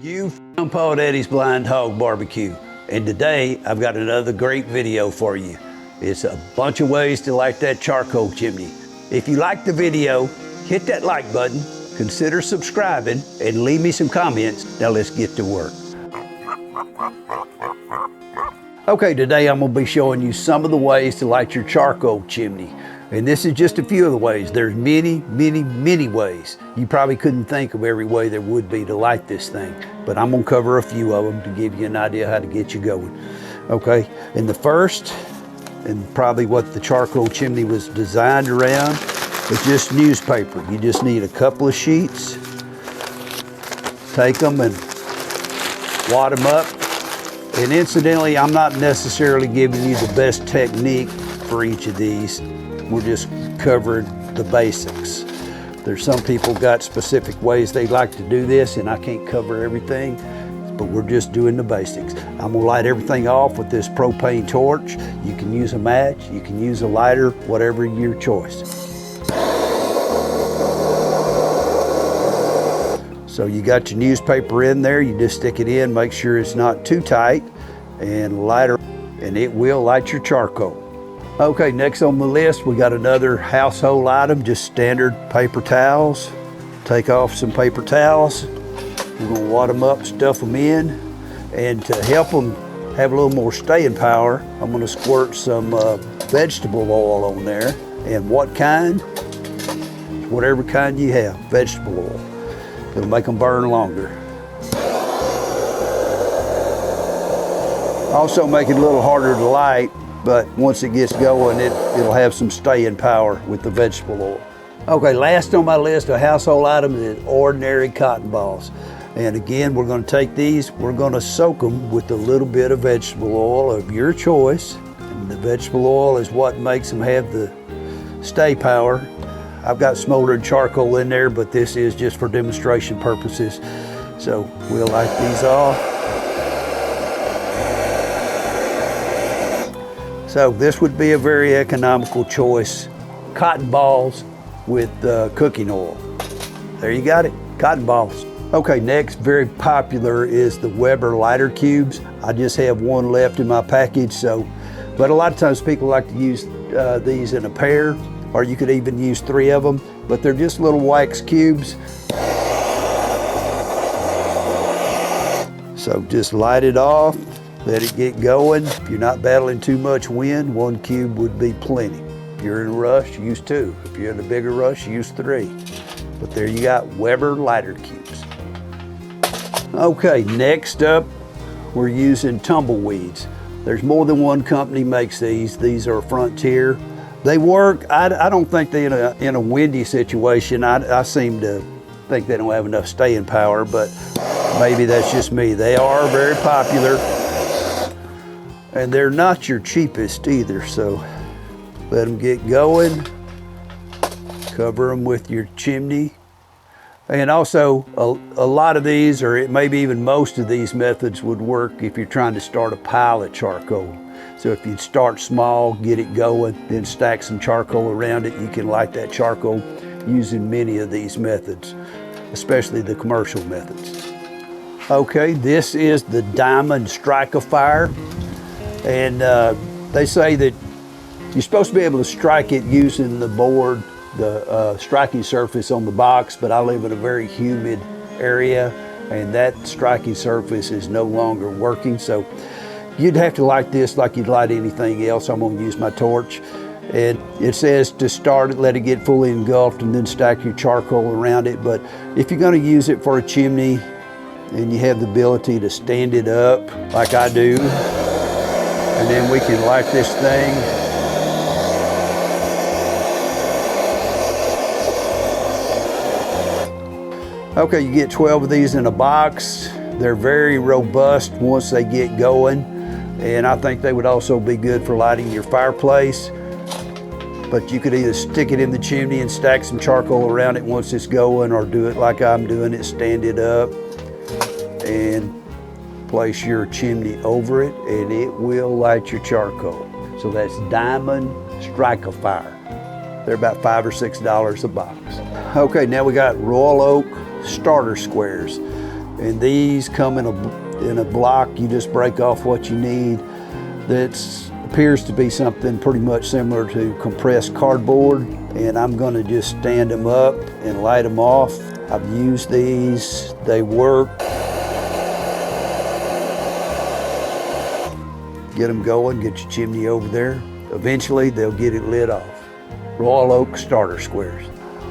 You f***ing Paul Daddy's Blind Hog Barbecue, and today I've got another great video for you. It's a bunch of ways to light that charcoal chimney. If you like the video, hit that like button, consider subscribing, and leave me some comments. Now let's get to work. Okay, today I'm going to be showing you some of the ways to light your charcoal chimney. And this is just a few of the ways. There's many, many, many ways. You probably couldn't think of every way there would be to light this thing, but I'm gonna cover a few of them to give you an idea how to get you going. Okay, and the first, and probably what the charcoal chimney was designed around, is just newspaper. You just need a couple of sheets, take them and wad them up. And incidentally, I'm not necessarily giving you the best technique for each of these. We're just covering the basics. There's some people got specific ways they like to do this, and I can't cover everything, but we're just doing the basics. I'm gonna light everything off with this propane torch. You can use a match, you can use a lighter, whatever your choice. So you got your newspaper in there, you just stick it in, make sure it's not too tight, and light it, and it will light your charcoal. Okay, next on the list, we got another household item, just standard paper towels. Take off some paper towels. We're gonna wad them up, stuff them in, and to help them have a little more staying power, I'm gonna squirt some vegetable oil on there. And what kind? Whatever kind you have, vegetable oil. It'll make them burn longer. Also make it a little harder to light, but once it gets going, it'll have some staying power with the vegetable oil. Okay, last on my list of household items is ordinary cotton balls. And again, we're gonna take these, we're gonna soak them with a little bit of vegetable oil of your choice. And the vegetable oil is what makes them have the stay power. I've got smoldered charcoal in there, but this is just for demonstration purposes. So we'll light these off. So this would be a very economical choice. Cotton balls with cooking oil. There you got it, cotton balls. Okay, next, very popular is the Weber lighter cubes. I just have one left in my package, but a lot of times people like to use these in a pair, or you could even use 3 of them, but they're just little wax cubes. So just light it off. Let it get going. If you're not battling too much wind, 1 cube would be plenty. If you're in a rush, use 2. If you're in a bigger rush, use 3. But there you got Weber lighter cubes. Okay, next up, we're using Tumbleweeds. There's more than one company makes these. These are Frontier. They work, I don't think they in a windy situation. I seem to think they don't have enough staying power, but maybe that's just me. They are very popular. And they're not your cheapest either, so let them get going. Cover them with your chimney. And also, a lot of these, or maybe even most of these methods would work if you're trying to start a pile of charcoal. So if you start small, get it going, then stack some charcoal around it, you can light that charcoal using many of these methods, especially the commercial methods. Okay, this is the Diamond Strike-A-Fire. And they say that you're supposed to be able to strike it using the board, the striking surface on the box, but I live in a very humid area and that striking surface is no longer working. So you'd have to light this like you'd light anything else. I'm gonna use my torch. And it says to start it, let it get fully engulfed and then stack your charcoal around it. But if you're gonna use it for a chimney and you have the ability to stand it up like I do, and then we can light this thing. Okay, you get 12 of these in a box. They're very robust once they get going. And I think they would also be good for lighting your fireplace. But you could either stick it in the chimney and stack some charcoal around it once it's going, or do it like I'm doing it, stand it up and place your chimney over it, and it will light your charcoal. So that's Diamond Strike-A-Fire. They're about $5 or $6 a box. Okay, now we got Royal Oak starter squares. And these come in a block. You just break off what you need. That appears to be something pretty much similar to compressed cardboard. And I'm gonna just stand them up and light them off. I've used these, they work. Get them going, get your chimney over there. Eventually they'll get it lit off. Royal Oak starter squares.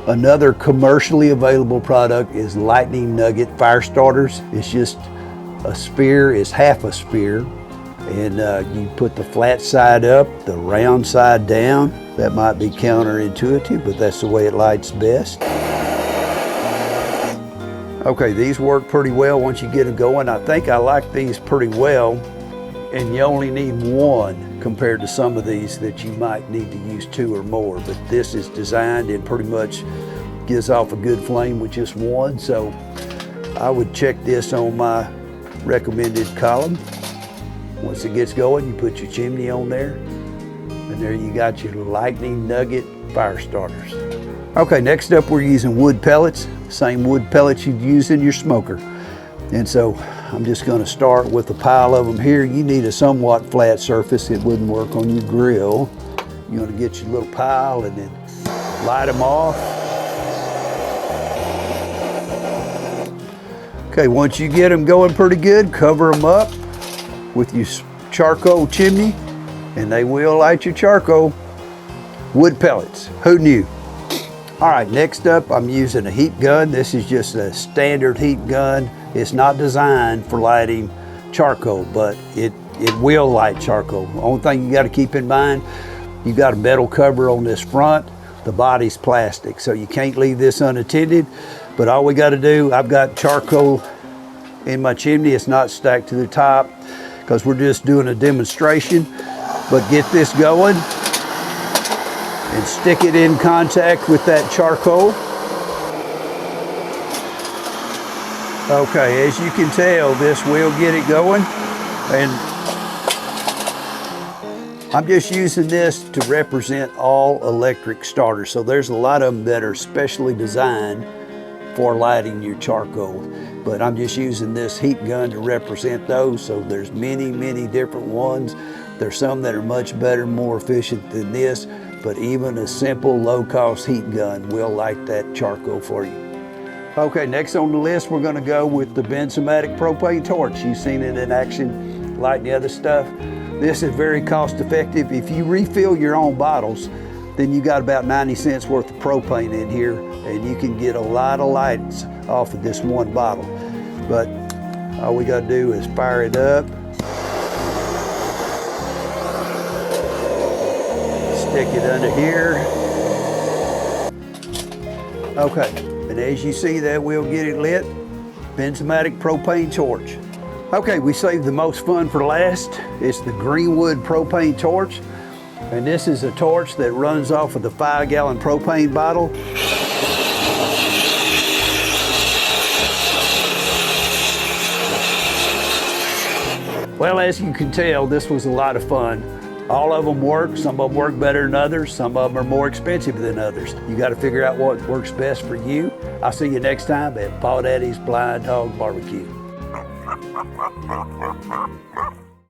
Another commercially available product is Lightning Nugget Firestarters. It's just a sphere, it's half a sphere. And you put the flat side up, the round side down. That might be counterintuitive, but that's the way it lights best. Okay, these work pretty well once you get them going. I think I like these pretty well, and you only need one compared to some of these that you might need to use 2 or more. But this is designed and pretty much gives off a good flame with just one. So I would check this on my recommended column. Once it gets going, you put your chimney on there, and there you got your Lightning Nugget Firestarters. Okay, next up we're using wood pellets, same wood pellets you'd use in your smoker. And so I'm just gonna start with a pile of them here. You need a somewhat flat surface. It wouldn't work on your grill. You're gonna get your little pile and then light them off. Okay, once you get them going pretty good, cover them up with your charcoal chimney, and they will light your charcoal. Wood pellets, who knew? All right, next up I'm using a heat gun. This is just a standard heat gun. It's not designed for lighting charcoal, but it will light charcoal. The only thing you gotta keep in mind, you got a metal cover on this front, the body's plastic, so you can't leave this unattended. But all we gotta do, I've got charcoal in my chimney, it's not stacked to the top, because we're just doing a demonstration. But get this going and stick it in contact with that charcoal. Okay, as you can tell, this will get it going. And I'm just using this to represent all electric starters. So there's a lot of them that are specially designed for lighting your charcoal. But I'm just using this heat gun to represent those. So there's many, many different ones. There's some that are much better, more efficient than this, but even a simple low-cost heat gun will light that charcoal for you. Okay, next on the list, we're gonna go with the Benzomatic propane torch. You've seen it in action, lighting the other stuff. This is very cost-effective. If you refill your own bottles, then you got about 90 cents worth of propane in here, and you can get a lot of lights off of this one bottle. But all we gotta do is fire it up, stick it under here. Okay, and as you see, that will get it lit. Benzomatic propane torch. Okay, we saved the most fun for last. It's the Greenwoo propane torch. And this is a torch that runs off of the 5-gallon propane bottle. Well, as you can tell, this was a lot of fun. All of them work. Some of them work better than others. Some of them are more expensive than others. You got to figure out what works best for you. I'll see you next time at Paw Daddy's Blind Hog Barbecue.